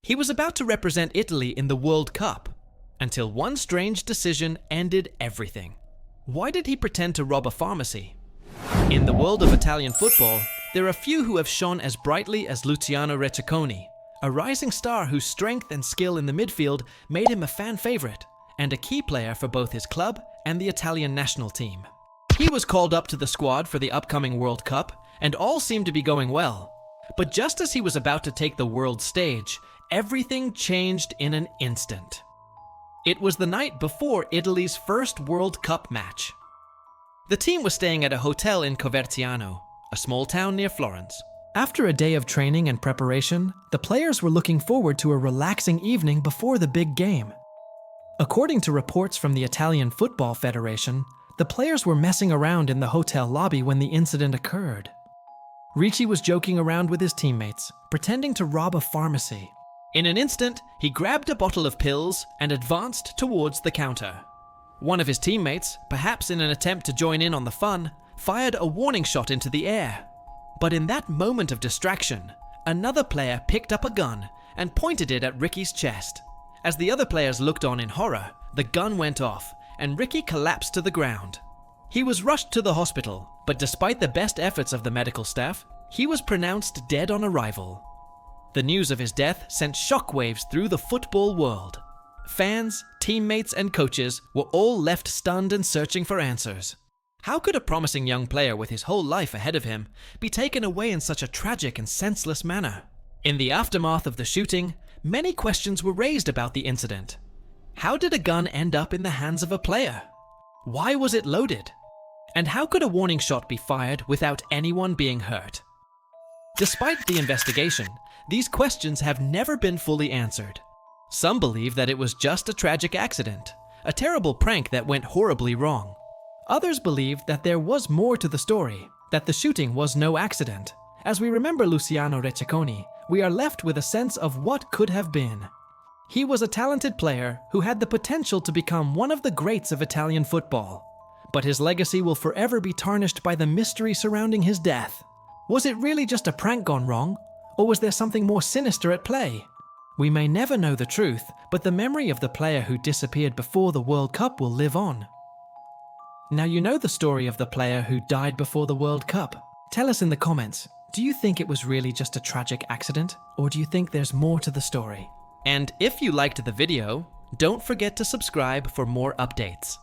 He was about to represent Italy in the World Cup, until one strange decision ended everything. Why did he pretend to rob a pharmacy? In the world of Italian football, there are few who have shone as brightly as Luciano Re Cecconi, a rising star whose strength and skill in the midfield made him a fan favorite and a key player for both his club and the Italian national team. He was called up to the squad for the upcoming World Cup, and all seemed to be going well. But just as he was about to take the world stage, everything changed in an instant. It was the night before Italy's first World Cup match. The team was staying at a hotel in Coverciano, a small town near Florence. After a day of training and preparation, the players were looking forward to a relaxing evening before the big game. According to reports from the Italian Football Federation, the players were messing around in the hotel lobby when the incident occurred. Ricci was joking around with his teammates, pretending to rob a pharmacy. In an instant, he grabbed a bottle of pills and advanced towards the counter. One of his teammates, perhaps in an attempt to join in on the fun, fired a warning shot into the air. But in that moment of distraction, another player picked up a gun and pointed it at Ricci's chest. As the other players looked on in horror, the gun went off and Ricci collapsed to the ground. He was rushed to the hospital, but despite the best efforts of the medical staff, he was pronounced dead on arrival. The news of his death sent shockwaves through the football world. Fans, teammates, and coaches were all left stunned and searching for answers. How could a promising young player with his whole life ahead of him be taken away in such a tragic and senseless manner? In the aftermath of the shooting, many questions were raised about the incident. How did a gun end up in the hands of a player? Why was it loaded? And how could a warning shot be fired without anyone being hurt? Despite the investigation, these questions have never been fully answered. Some believe that it was just a tragic accident, a terrible prank that went horribly wrong. Others believe that there was more to the story, that the shooting was no accident. As we remember Luciano Re Cecconi, we are left with a sense of what could have been. He was a talented player who had the potential to become one of the greats of Italian football. But his legacy will forever be tarnished by the mystery surrounding his death. Was it really just a prank gone wrong? Or was there something more sinister at play? We may never know the truth, but the memory of the player who disappeared before the World Cup will live on. Now you know the story of the player who died before the World Cup. Tell us in the comments, do you think it was really just a tragic accident? Or do you think there's more to the story? And if you liked the video, don't forget to subscribe for more updates.